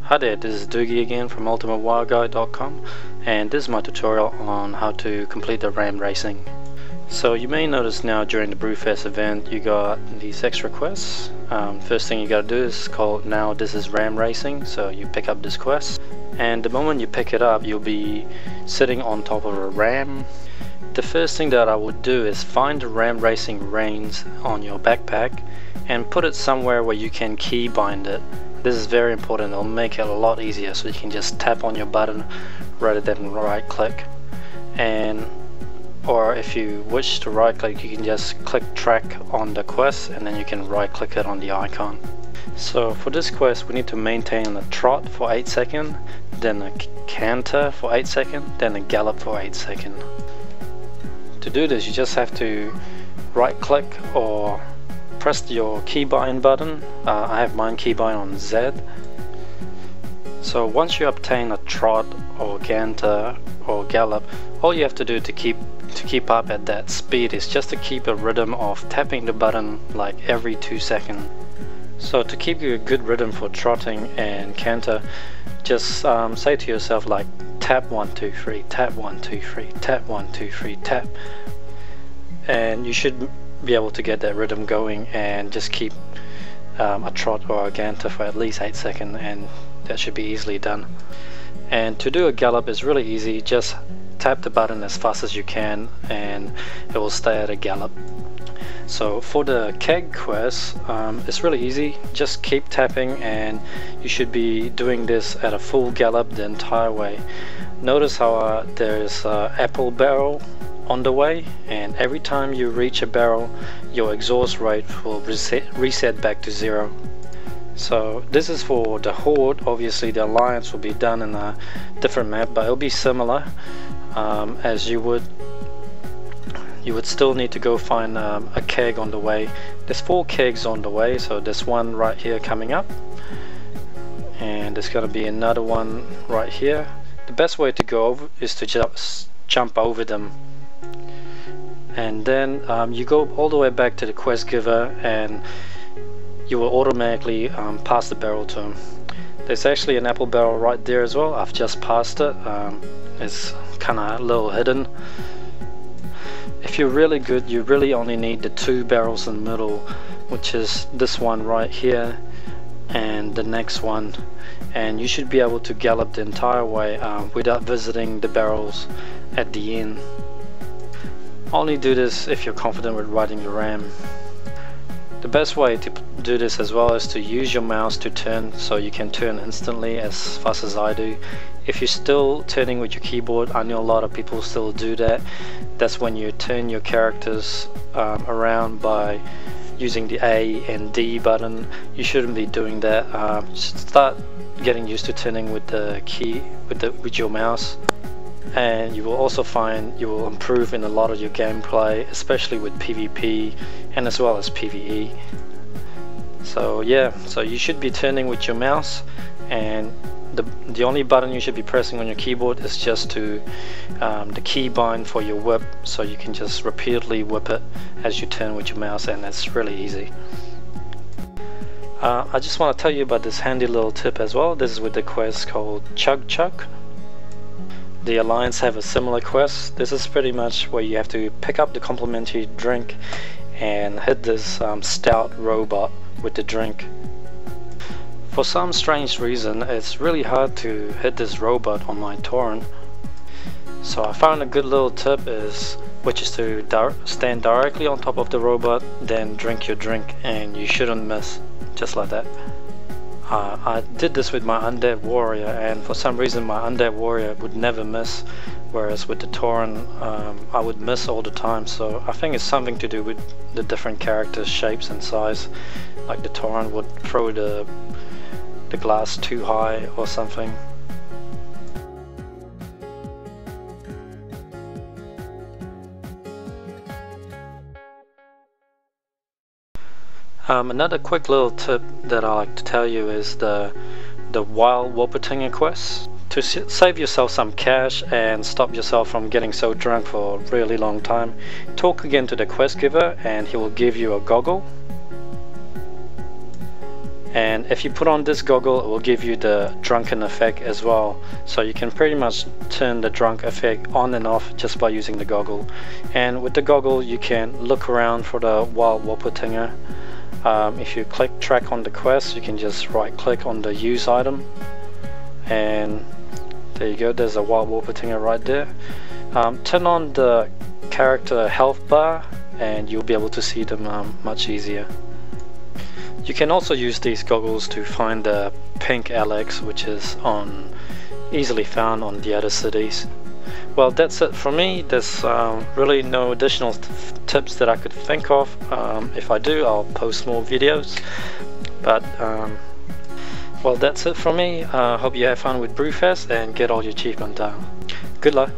Hi there, this is Doogie again from ultimatewireguy.com, and this is my tutorial on how to complete the ram racing. So you may notice now during the Brewfest event you got these extra quests. First thing you gotta do is called now this is ram racing, so you pick up this quest, and the moment you pick it up you'll be sitting on top of a ram. The first thing that I would do is find the ram racing reins on your backpack and put it somewhere where you can key bind it. This is very important. It'll make it a lot easier, so you can just tap on your button rather than right click, or if you wish to right click you can just click track on the quest and then you can right click it on the icon. So for this quest we need to maintain a trot for 8 seconds, then a canter for 8 seconds, then a gallop for 8 seconds. To do this you just have to right click or press your keybind button. I have mine keybind on Z. So once you obtain a trot or canter or gallop, all you have to do to keep up at that speed is just to keep a rhythm of tapping the button like every 2 seconds. So to keep you a good rhythm for trotting and canter, just say to yourself like tap 1 2 3, tap 1 2 3, tap 1 2 3, tap, and you should be able to get that rhythm going and just keep a trot or a canter for at least 8 seconds, and that should be easily done. And to do a gallop is really easy. Just tap the button as fast as you can and it will stay at a gallop. So for the keg quest, it's really easy. Just keep tapping and you should be doing this at a full gallop the entire way. Notice how there's an apple barrel on the way, and every time you reach a barrel your exhaust rate will reset back to 0. So this is for the Horde. Obviously the Alliance will be done in a different map, but it'll be similar, as you would still need to go find a keg on the way. There's 4 kegs on the way, so there's one right here coming up, and there's gonna be another one right here. The best way to go over is to just jump over them, and then you go all the way back to the quest giver and you will automatically pass the barrel to him. There's actually an apple barrel right there as well. I've just passed it. It's kinda a little hidden. If you're really good you really only need the 2 barrels in the middle, which is this one right here and the next one, and you should be able to gallop the entire way without visiting the barrels at the end. Only do this if you're confident with riding the ram. The best way to do this as well is to use your mouse to turn, so you can turn instantly as fast as I do. If you're still turning with your keyboard, I know a lot of people still do that. That's when you turn your characters around by using the A and D button. You shouldn't be doing that. Start getting used to turning with the key with your mouse, and you will also find you will improve in a lot of your gameplay, especially with PvP and as well as PvE. So yeah, so you should be turning with your mouse, and the only button you should be pressing on your keyboard is just to the key bind for your whip, so you can just repeatedly whip it as you turn with your mouse, and that's really easy. I just want to tell you about this handy little tip as well. This is with the quest called Chug Chuck. The Alliance have a similar quest. This is pretty much where you have to pick up the complimentary drink and hit this stout robot with the drink. For some strange reason it's really hard to hit this robot on my torrent, so I found a good little tip which is to stand directly on top of the robot, then drink your drink, and you shouldn't miss, just like that. I did this with my undead warrior, and for some reason my undead warrior would never miss, whereas with the Tauren I would miss all the time. So I think it's something to do with the different characters' shapes and size, like the Tauren would throw the glass too high or something. Another quick little tip that I like to tell you is the wild Wolpertinger quest. To save yourself some cash and stop yourself from getting so drunk for a really long time, talk again to the quest giver and he will give you a goggle. and if you put on this goggle, it will give you the drunken effect as well, so you can pretty much turn the drunk effect on and off just by using the goggle. And with the goggle you can look around for the wild Wolpertinger. If you click track on the quest, you can just right click on the use item, and there you go, there's a wild Wolpertinger right there. Turn on the character health bar and you'll be able to see them much easier. You can also use these goggles to find the pink LX, which is easily found on the other cities. Well, that's it for me. There's really no additional tips that I could think of. If I do, I'll post more videos. But well, that's it from me. Hope you have fun with Brewfest and get all your achievement down. Good luck.